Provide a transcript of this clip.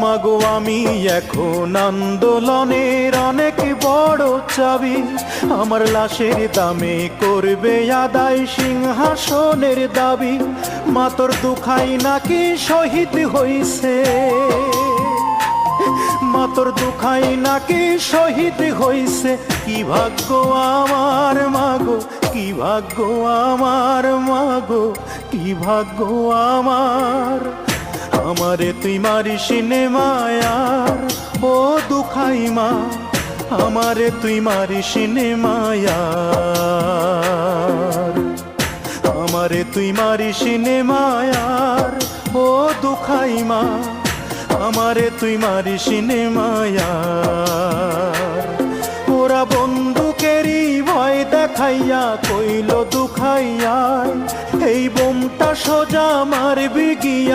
মাগো আমি এখন আন্দোলনের অনেক বড় চাবি, আমার লাশের দামে করবে আদায় সিংহাসনের দাবি। মা তোর দুখাই নাকি শহীদ হইছে, মা তোর দুখাই নাকি শহীদ হইছে। কি ভাগ্য আমার মাগো, কি ভাগ্য আমার মাগো, কি ভাগ্য আমার। আমারে তুই মারিস নে মায়ার ও দুখাই মা, আমারে তুই মারিস নে মায়ার, আমারে তুই মারিস নে মায়ার ও দুখাই মা, আমারে তুই মারিস নে মায়ার। ওরা বন্দুকেরই ভয় দেখাইয়া কইল দুখাইয়া, এই বোমটা সোজা মারবি গিয়া